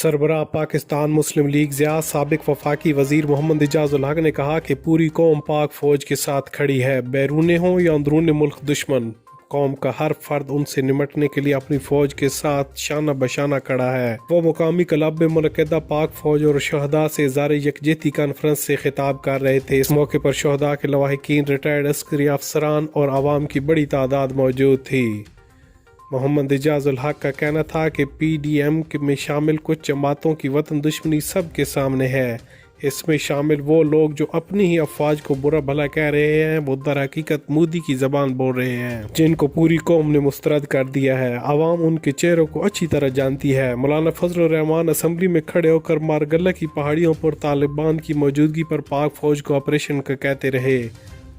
सरबराह पाकिस्तान मुस्लिम league Zia साबिक वफाकी वज़ीर मोहम्मद इजाज़ुल हक ने कहा कि पूरी कौम पाक फ़ौज के साथ खड़ी है। बैरून हो या अंदरून मुल्क दुश्मन, कौम का हर फर्द उनसे निमटने के लिए अपनी फ़ौज के साथ शाना बशाना खड़ा है। वो मुकामी क्लब में मुनक़दा पाक फ़ौज और शहदा से ज़ार यकजहती कॉन्फ्रेंस से खिताब कर रहे थे। इस मौके पर शहदा के लवाहिकीन, रिटायर्ड अस्करी अफसरान और आवाम की बड़ी तादाद मौजूद थी। मोहम्मद इजाज़ुल हक का कहना था कि PDM में शामिल कुछ जमातों की वतन दुश्मनी सब के सामने है। इसमें शामिल वो लोग जो अपनी ही अफवाज को बुरा भला कह रहे हैं, वो दर हकीकत मोदी की ज़बान बोल रहे हैं, जिनको पूरी कौम ने मुस्तरद कर दिया है। आवाम उनके चेहरों को अच्छी तरह जानती है। मौलाना फजलुर रहमान असम्बली में खड़े होकर मारगल्ला की पहाड़ियों पर तालिबान की मौजूदगी पर पाक फ़ौज को ऑपरेशन का कहते रहे,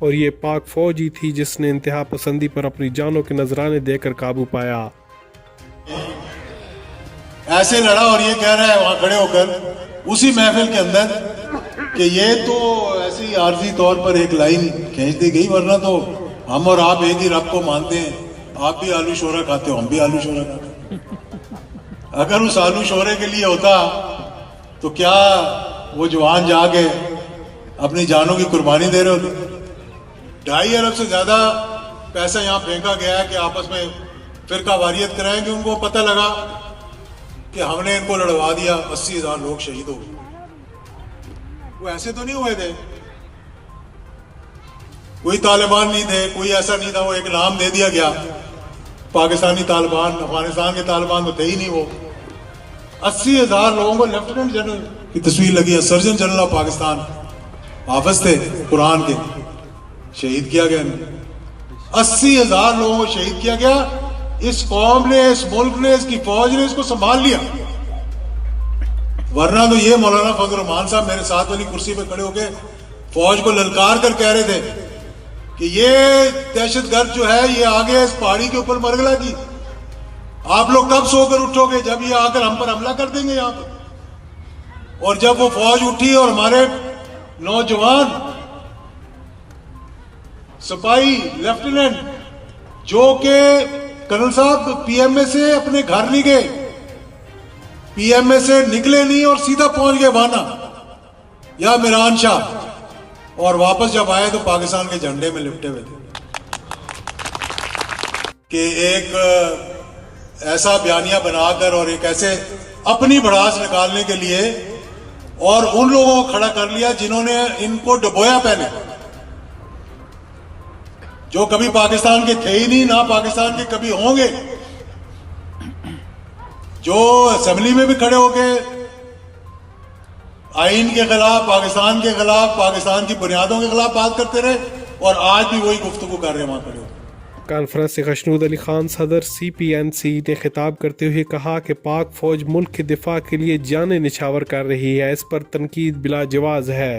और ये पाक फ़ौज ही थी जिसने इंतहा पसंदी पर अपनी जानों के नजराने देकर काबू पाया। ऐसे लड़ा और ये कह रहा है वहां खड़े होकर उसी महफिल के अंदर कि ये तो ऐसी आर्जी तौर पर एक लाइन खींच दी गई, वरना तो हम और आप एक ही रब को मानते हैं। आप भी आलू शोरा खाते हो, हम भी आलू शोरा खाते हैं। अगर उस आलू शोरे के लिए होता तो क्या वो जवान जाके अपनी जानों की कुर्बानी दे रहे होते? 2.5 अरब से ज्यादा पैसा यहाँ फेंका गया है कि आपस में फिरका वारियत कराएंगे। उनको पता लगा कि हमने इनको लड़वा दिया, 80,000 लोग शहीद हो गए। वो ऐसे तो नहीं हुए थे, कोई तालिबान नहीं थे, कोई ऐसा नहीं था। वो एक नाम दे दिया गया पाकिस्तानी तालिबान, अफगानिस्तान के तालिबान तो थे ही नहीं। वो 80,000 लोगों को लेफ्टिनेंट जनरल की तस्वीर लगी है, सर्जन जनरल ऑफ पाकिस्तान हाफिज थे कुरान के, शहीद किया गया। 80,000 लोगों को शहीद किया गया। इस कौम ने, इस मुल्क ने, इसकी फौज ने इसको संभाल लिया। वरना तो ये मौलाना फजलुर रहमान साहब मेरे साथ वाली कुर्सी पे खड़े होके फौज को ललकार कर कह रहे थे कि ये दहशतगर्द जो है ये आगे इस पहाड़ी के ऊपर मरगला की, आप लोग कब सोकर उठोगे? जब ये आकर हम पर हमला कर देंगे यहाँ पर। और जब वो फौज उठी और हमारे नौजवान सिपाही, लेफ्टिनेंट, जो के कर्नल साहब PMA से अपने घर नहीं गए, PMA से निकले नहीं और सीधा पहुंच गए वाना या मिरान शाह, और वापस जब आए तो पाकिस्तान के झंडे में लिपटे हुए थे। कि एक ऐसा बयानिया बनाकर और एक ऐसे अपनी भड़ास निकालने के लिए और उन लोगों को खड़ा कर लिया जिन्होंने इनको डुबोया पहले, जो कभी पाकिस्तान के थे ही नहीं, ना पाकिस्तान के कभी होंगे, जो असेंबली में भी खड़े होके आईन के खिलाफ, पाकिस्तान के खिलाफ, पाकिस्तान की बुनियादों के खिलाफ बात करते रहे, और आज भी वही गुफ्तगू कर रहे हैं वहां खड़े होकर। कॉन्फ्रेंस से खशनूद अली खान सदर CPNC ने खिताब करते हुए कहा कि पाक फौज मुल्क के दिफा के लिए जाने निछावर कर रही है। इस पर तनकीद बिला जवाज है।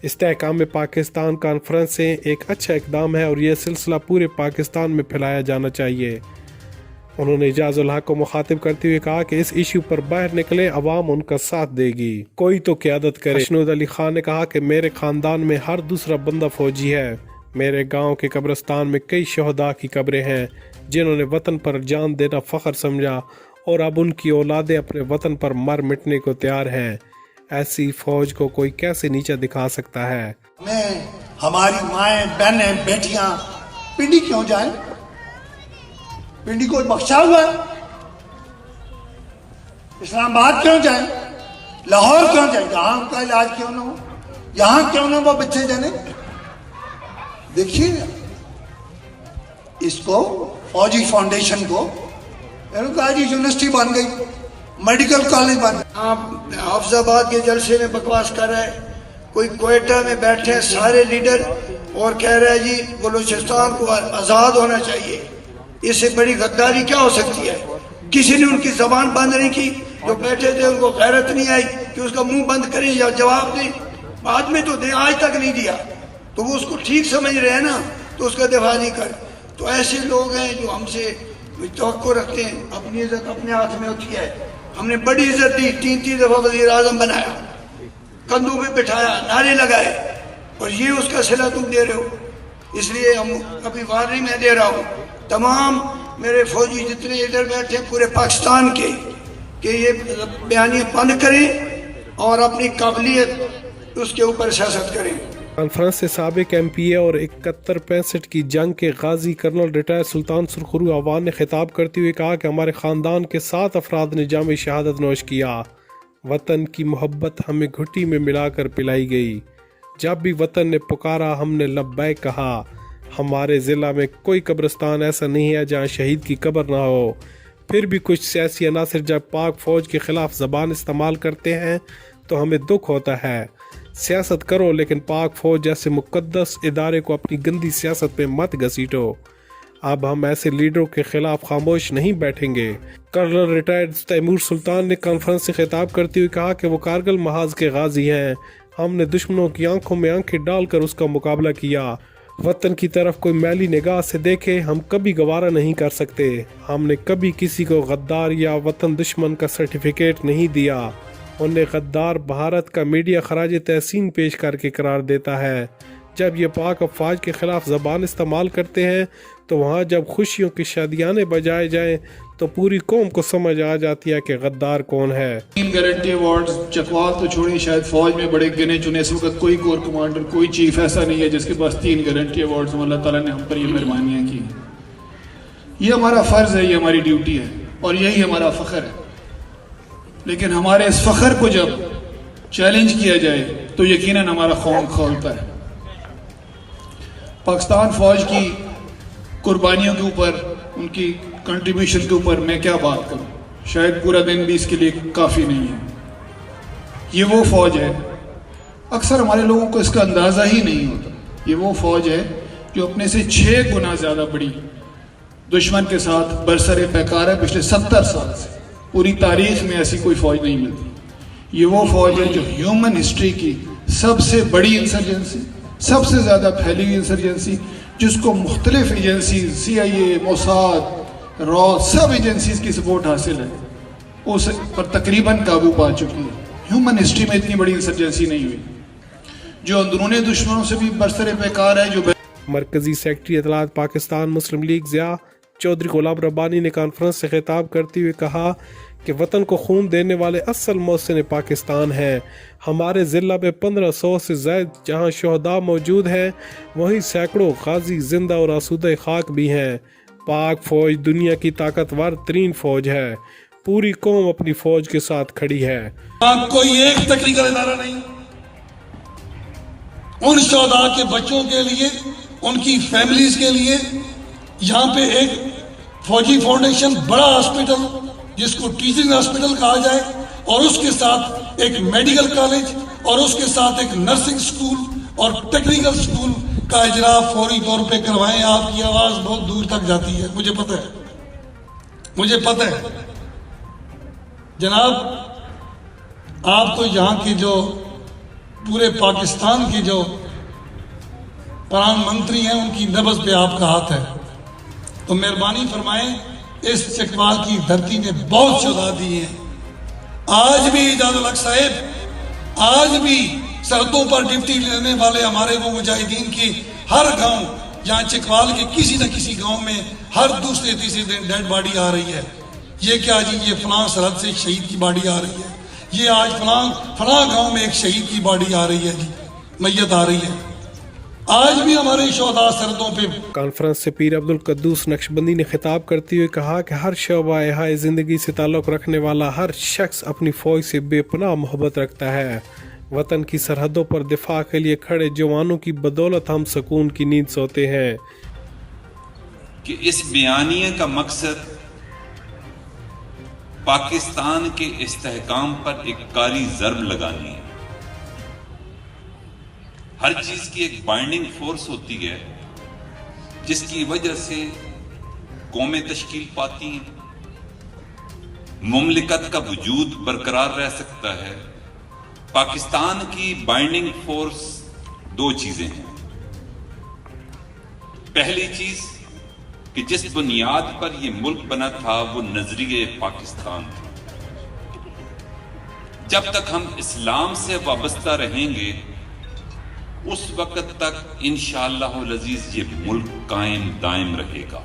इस्तेहकाम में पाकिस्तान कॉन्फ्रेंस से एक अच्छा इकदाम है और यह सिलसिला पूरे पाकिस्तान में फैलाया जाना चाहिए। उन्होंने इजाज़ुल हक को मुखातिब करते हुए कहा कि इस इशू पर बाहर निकले, अवाम उनका साथ देगी, कोई तो क़यादत करे। खशनूद अली खान ने कहा कि मेरे ख़ानदान में हर दूसरा बंदा फौजी है। मेरे गांव के कब्रिस्तान में कई शहदा की कब्रें हैं जिन्होंने वतन पर जान देना फ़ख्र समझा, और अब उनकी औलादें अपने वतन पर मर मिटने को तैयार हैं। ऐसी फौज को कोई कैसे नीचा दिखा सकता है? हमें हमारी माएँ, बहनें, बेटियां पिंडी क्यों जाएं? पिंडी को बख्शा हुआ है। इस्लामाबाद क्यों जाएं? लाहौर क्यों जाएं? यहाँ उनका इलाज क्यों ना हो? यहाँ क्यों ना वो बच्चे जाने? देखिए इसको, फौजी फाउंडेशन को आज यूनिवर्सिटी बन गई, मेडिकल कॉलेज बन गई। आप हाफिजाबाद के जलसे में बकवास कर रहे हैं, कोई क्वेटा में बैठे हैं सारे लीडर और कह रहे हैं जी बलूचिस्तान को आज़ाद होना चाहिए। इससे बड़ी गद्दारी क्या हो सकती है? किसी ने उनकी जबान बंद नहीं की, जो बैठे थे उनको गैरत नहीं आई कि उसका मुंह बंद करें या जवाब दें। बाद में तो दे, आज तक नहीं दिया, तो वो उसको ठीक समझ रहे हैं ना, तो उसका दिफा नहीं कर। तो ऐसे लोग हैं जो हमसे तवक्को रखते हैं, अपनी इज्जत अपने हाथ में होती है। हमने बड़ी इज्जत दी, 3 दफा वज़ीर आज़म बनाया, कंधों पे बिठाया, नारे लगाए, और ये उसका सिला तुम दे रहे हो। इसलिए हम कभी वार्निंग मैं दे रहा हूँ तमाम मेरे फौजी जितने इधर बैठे पूरे पाकिस्तान के, کہ یہ بیانیہ بند کریں اور اپنی قابلیت اس کے اوپر سیاست کریں۔ کانفرنس سے سابق ایم پی اے اور 71-65 کی جنگ کے غازی کرنل ریٹائر سلطان سرخرو عوان نے خطاب کرتے ہوئے کہا کہ ہمارے خاندان کے 7 افراد نے جام شہادت نوش کیا۔ وطن کی محبت ہمیں گھٹی میں ملا کر پلائی گئی۔ جب بھی وطن نے پکارا ہم نے لبیک کہا۔ ہمارے ضلع میں کوئی قبرستان ایسا نہیں ہے جہاں شہید کی قبر نہ ہو۔ پھر بھی کچھ سیاسی عناصر جب پاک فوج کے خلاف زبان استعمال کرتے ہیں تو ہمیں دکھ ہوتا ہے۔ سیاست کرو لیکن پاک فوج جیسے مقدس ادارے کو اپنی گندی سیاست میں مت گھسیٹو۔ اب ہم ایسے لیڈروں کے خلاف خاموش نہیں بیٹھیں گے۔ کرنل ریٹائرڈ تیمور سلطان نے کانفرنس سے خطاب کرتے ہوئے کہا کہ وہ کارگل محاذ کے غازی ہیں۔ ہم نے دشمنوں کی آنکھوں میں آنکھیں ڈال کر اس کا مقابلہ کیا۔ وطن کی طرف کوئی میلی نگاہ سے دیکھے ہم کبھی گوارا نہیں کر سکتے۔ ہم نے کبھی کسی کو غدار یا وطن دشمن کا سرٹیفکیٹ نہیں دیا۔ انہیں غدار بھارت کا میڈیا خراج تحسین پیش کر کے قرار دیتا ہے۔ جب یہ پاک افواج کے خلاف زبان استعمال کرتے ہیں تو وہاں جب خوشیوں کی شادیانے بجائے جائیں تو پوری قوم کو سمجھ آ جاتی ہے کہ غدار کون ہے۔ 3 گارنٹی ایوارڈز چکوال تو چھوڑی، شاید فوج میں بڑے گنے چنے اس وقت کوئی کور کمانڈر کوئی چیف ایسا نہیں ہے جس کے پاس 3 گارنٹی ایوارڈز۔ اللہ تعالیٰ نے ہم پر یہ مہربانیاں کی۔ یہ ہمارا فرض ہے، یہ ہماری ڈیوٹی ہے اور یہی ہمارا فخر ہے۔ لیکن ہمارے اس فخر کو جب چیلنج کیا جائے تو یقیناً ہمارا خون کھولتا ہے۔ پاکستان فوج کی قربانیوں کے اوپر، ان کی کنٹریبیوشن کے اوپر میں کیا بات کروں، شاید پورا دن بھی اس کے لیے کافی نہیں ہے۔ یہ وہ فوج ہے، اکثر ہمارے لوگوں کو اس کا اندازہ ہی نہیں ہوتا، یہ وہ فوج ہے جو اپنے سے 6 گنا زیادہ بڑی دشمن کے ساتھ برسر پیکار ہے۔ پچھلے 70 سال سے پوری تاریخ میں ایسی کوئی فوج نہیں ملتی۔ یہ وہ فوج ہے جو ہیومن ہسٹری کی سب سے بڑی انسرجنسی، سب سے زیادہ پھیلی ہوئی انسرجنسی، جس کو مختلف ایجنسیز CIA موساد را سب ایجنسیز کی سپورٹ حاصل ہے، اس پر تقریباً قابو پا چکی ہے۔ ہیومن ہسٹری میں اتنی بڑی انسرجنسی نہیں ہوئی، جو اندرون دشمنوں سے بھی برسر پیکار ہے۔ جو مرکزی سیکرٹری اطلاعات پاکستان مسلم لیگ ضیاء چودھری غلام ربانی نے کانفرنس سے خطاب کرتے ہوئے کہا کہ وطن کو خون دینے والے اصل محسن پاکستان ہیں۔ ہمارے ضلع میں 1500 سے زائد جہاں شہداء موجود ہیں وہیں سینکڑوں غازی زندہ اور آسودہ خاک بھی ہیں۔ پاک فوج دنیا کی طاقتور ترین فوج ہے۔ پوری قوم اپنی فوج کے ساتھ کھڑی ہے۔ کوئی ایک ٹیکنیکل ادارہ نہیں، ان شہداء کے بچوں کے لیے، ان کی فیملیز کے لیے یہاں پہ ایک فوجی فاؤنڈیشن بڑا ہاسپٹل جس کو ٹیچنگ ہاسپٹل کہا جائے، اور اس کے ساتھ ایک میڈیکل کالج، اور اس کے ساتھ ایک نرسنگ سکول اور ٹیکنیکل سکول کا اجرا فوری طور پہ کروائیں۔ آپ کی آواز بہت دور تک جاتی ہے، مجھے پتہ ہے جناب۔ آپ تو یہاں کے جو پورے پاکستان کے جو پران منتری ہیں ان کی نبض پہ آپ کا ہاتھ ہے، تو مہربانی فرمائیں، اس چکوال کی دھرتی نے بہت شہداء دی ہیں۔ آج بھی اجاز الحق صاحب، آج بھی سرحدوں پر ڈیوٹی لینے والے ہمارے وہ مجاہدین کی ہر گاؤں، یہاں چکوال کے کسی نہ کسی گاؤں میں ہر دوسرے تیسرے دن ڈیڈ باڈی آ رہی ہے۔ یہ کیا جی، یہ فلاں سرحد سے شہید کی باڈی آ رہی ہے، یہ آج فلاں گاؤں میں ایک شہید کی باڈی آ رہی ہے جی، میت آ رہی ہے۔ آج بھی ہمارے شہداء سرحدوں پہ۔ کانفرنس سے پیر عبد القدوس نقشبندی نے خطاب کرتے ہوئے کہا کہ ہر شعبہ احائے زندگی سے تعلق رکھنے والا ہر شخص اپنی فوج سے بے پناہ محبت رکھتا ہے۔ وطن کی سرحدوں پر دفاع کے لیے کھڑے جوانوں کی بدولت ہم سکون کی نیند سوتے ہیں۔ کہ اس بیانیے کا مقصد پاکستان کے استحکام پر ایک کاری ضرب لگانی ہے۔ ہر چیز کی ایک بائنڈنگ فورس ہوتی ہے جس کی وجہ سے قومیں تشکیل پاتی ہیں، مملکت کا وجود برقرار رہ سکتا ہے۔ پاکستان کی بائنڈنگ فورس 2 چیزیں ہیں۔ پہلی چیز کہ جس بنیاد پر یہ ملک بنا تھا وہ نظریہ پاکستان تھا۔ جب تک ہم اسلام سے وابستہ رہیں گے اس وقت تک انشاءاللہ العزیز یہ ملک قائم دائم رہے گا۔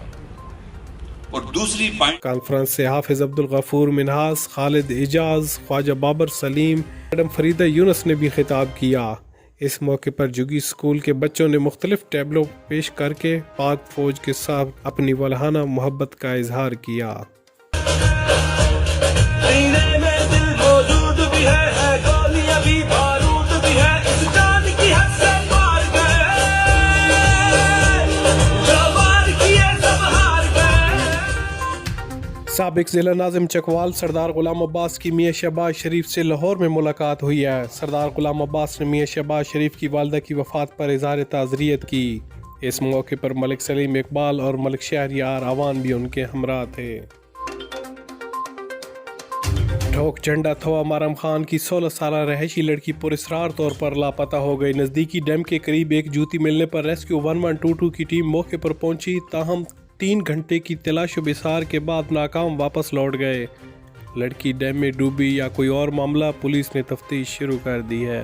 और दूसरी बाइंडिंग कॉन्फ्रेंस से हाफिज अब्दुल गफूर मिनहास, खालिद एजाज, ख्वाजा बाबर सलीम, मैडम फरीदा यूनुस ने भी खिताब किया। इस मौके पर जुगी स्कूल के बच्चों ने मुख्तलिफ टैबलो पेश करके पाक फौज के साथ अपनी वल्हाना मोहब्बत का इजहार किया। साबिक ज़िला नाज़िम चकवाल सरदार ग़ुलाम अब्बास की मियाँ शहबाज शरीफ से लाहौर में मुलाकात हुई है। सरदार ग़ुलाम अब्बास ने मियाँ शहबाज शरीफ की वालदा की वफ़ात पर इज़हार ताज़रियत की। इस मौके पर मलिक सलीम इकबाल और मलिक शहरयार अवान भी उनके हमरा थे। ढोक झंडा थवा मारम खान की 16 साला रहायशी लड़की पुरस्रार तौर पर लापता हो गई। नज़दीकी डैम के करीब एक जूती मिलने पर रेस्क्यू 1122 की टीम मौके पर पहुंची, ताहम 3 घंटे की तलाश बिसार के बाद नाकाम वापस लौट गए। लड़की डैम में डूबी या कोई और मामला, पुलिस ने तफ्तीश शुरू कर दी है।